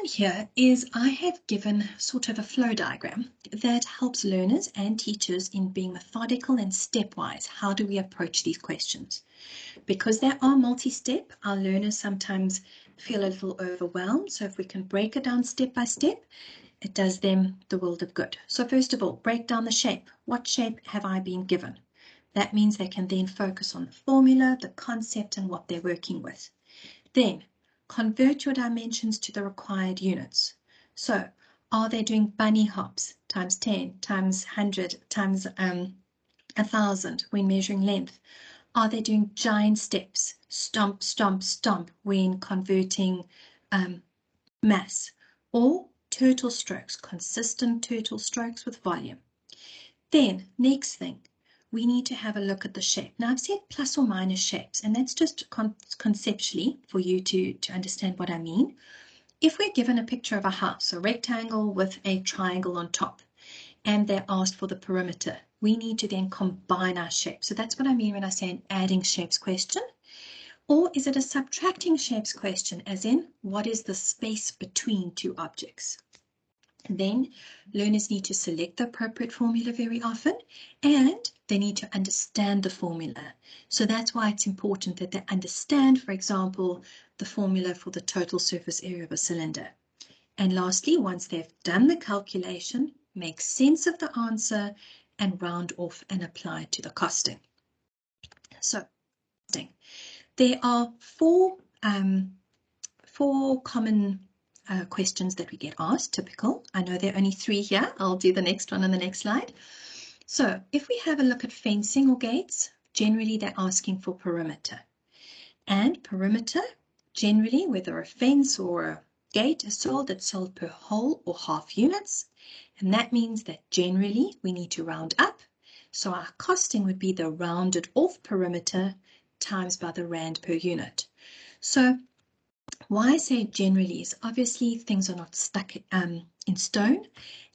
done here is I have given sort of a flow diagram that helps learners and teachers in being methodical and stepwise. How do we approach these questions? Because they are multi-step, our learners sometimes feel a little overwhelmed. So if we can break it down step by step, it does them the world of good. So first of all, break down the shape. What shape have I been given? That means they can then focus on the formula, the concept, and what they're working with. Then convert your dimensions to the required units. So are they doing bunny hops times 10 times 100 times 1,000 when measuring length? Are they doing giant steps, stomp, stomp, stomp when converting mass? Or turtle strokes, consistent turtle strokes with volume? Then next thing, we need to have a look at the shape. Now I've said plus or minus shapes, and that's just conceptually for you to understand what I mean. If we're given a picture of a house, a rectangle with a triangle on top, and they're asked for the perimeter, we need to then combine our shapes. So that's what I mean when I say an adding shapes question. Or is it a subtracting shapes question, as in what is the space between two objects? Then learners need to select the appropriate formula very often, and they need to understand the formula. So that's why it's important that they understand, for example, the formula for the total surface area of a cylinder. And lastly, once they've done the calculation, make sense of the answer and round off and apply it to the costing. So there are four common questions that we get asked, typical. I know there are only 3 here. I'll do the next one on the next slide. So if we have a look at fencing or gates, generally they're asking for perimeter. And perimeter, generally, whether a fence or a gate is sold, it's sold per whole or half units. And that means that generally we need to round up. So our costing would be the rounded off perimeter times by the rand per unit. So why I say generally is obviously things are not stuck in stone,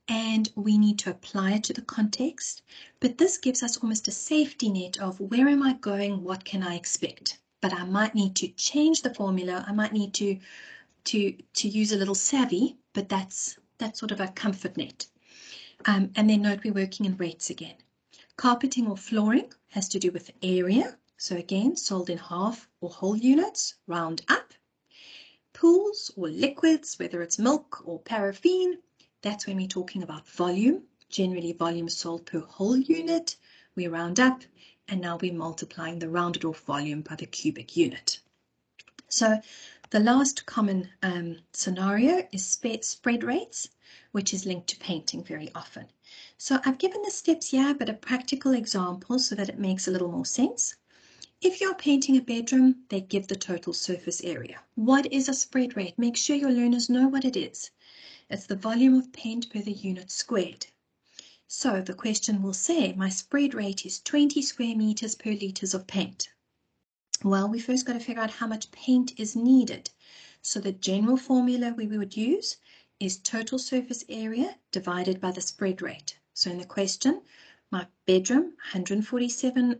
and we need to apply it to the context. But this gives us almost a safety net of where am I going, what can I expect? But I might need to change the formula. I might need to use a little savvy, but that's sort of a comfort net. And then note we're working in rates again. Carpeting or flooring has to do with area. So again, sold in half or whole units, round up. Pools or liquids, whether it's milk or paraffin, that's when we're talking about volume. Generally, volume is sold per whole unit. We round up, and now we're multiplying the rounded off volume by the cubic unit. So the last common scenario is spread rates, which is linked to painting very often. So I've given the steps here, but a practical example so that it makes a little more sense. If you're painting a bedroom, they give the total surface area. What is a spread rate? Make sure your learners know what it is. It's the volume of paint per the unit squared. So the question will say, my spread rate is 20 square meters per liters of paint. Well, we first got to figure out how much paint is needed. So the general formula we would use is total surface area divided by the spread rate. So in the question, my bedroom, 147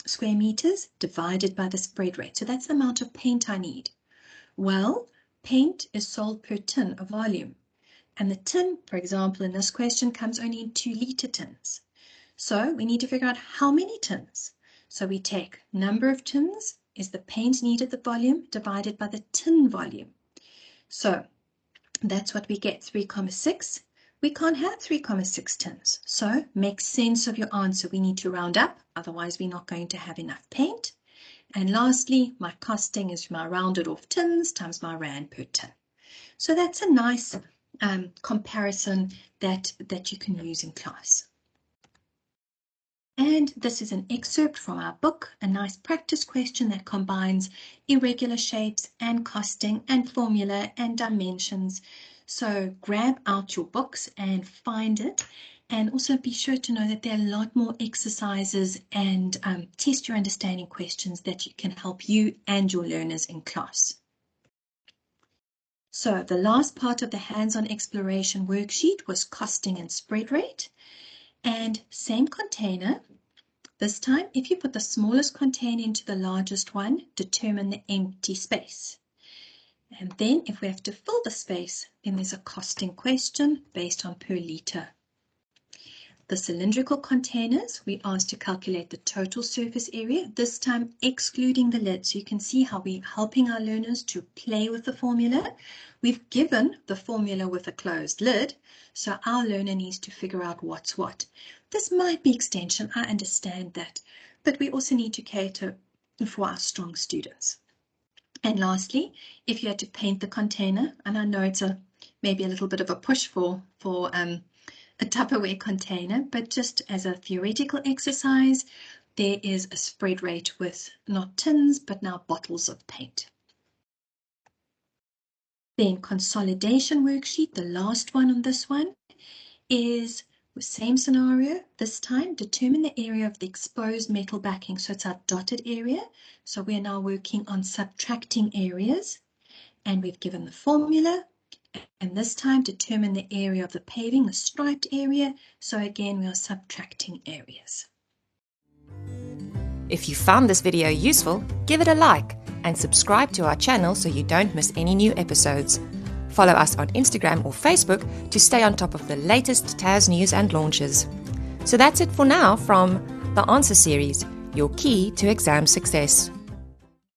square meters divided by the spread rate. So that's the amount of paint I need. Well, paint is sold per tin of volume. And the tin, for example, in this question comes only in 2-liter tins. So we need to figure out how many tins. So we take number of tins is the paint needed the volume divided by the tin volume. So that's what we get, 3,6. We can't have 3,6 tins. So make sense of your answer. We need to round up, otherwise we're not going to have enough paint. And lastly, my costing is my rounded off tins times my rand per tin. So that's a nice comparison that you can use in class. And this is an excerpt from our book, a nice practice question that combines irregular shapes and costing and formula and dimensions. So grab out your books and find it, and also be sure to know that there are a lot more exercises and test your understanding questions that can help you and your learners in class. So the last part of the hands-on exploration worksheet was costing and spread rate. And same container. This time, if you put the smallest container into the largest one, determine the empty space. And then if we have to fill the space, then there's a costing question based on per litre. The cylindrical containers, we asked to calculate the total surface area, this time excluding the lid. So you can see how we're helping our learners to play with the formula. We've given the formula with a closed lid, so our learner needs to figure out what's what. This might be extension, I understand that, but we also need to cater for our strong students. And lastly, if you had to paint the container, and I know it's maybe a little bit of a push for a Tupperware container, but just as a theoretical exercise, there is a spread rate with not tins, but now bottles of paint. Then consolidation worksheet, the last one on this one, is the same scenario. This time, determine the area of the exposed metal backing. So it's our dotted area. So we're now working on subtracting areas. And we've given the formula. And this time, determine the area of the paving, the striped area. So again, we are subtracting areas. If you found this video useful, give it a like and subscribe to our channel so you don't miss any new episodes. Follow us on Instagram or Facebook to stay on top of the latest TAS news and launches. So that's it for now from the Answer Series, your key to exam success.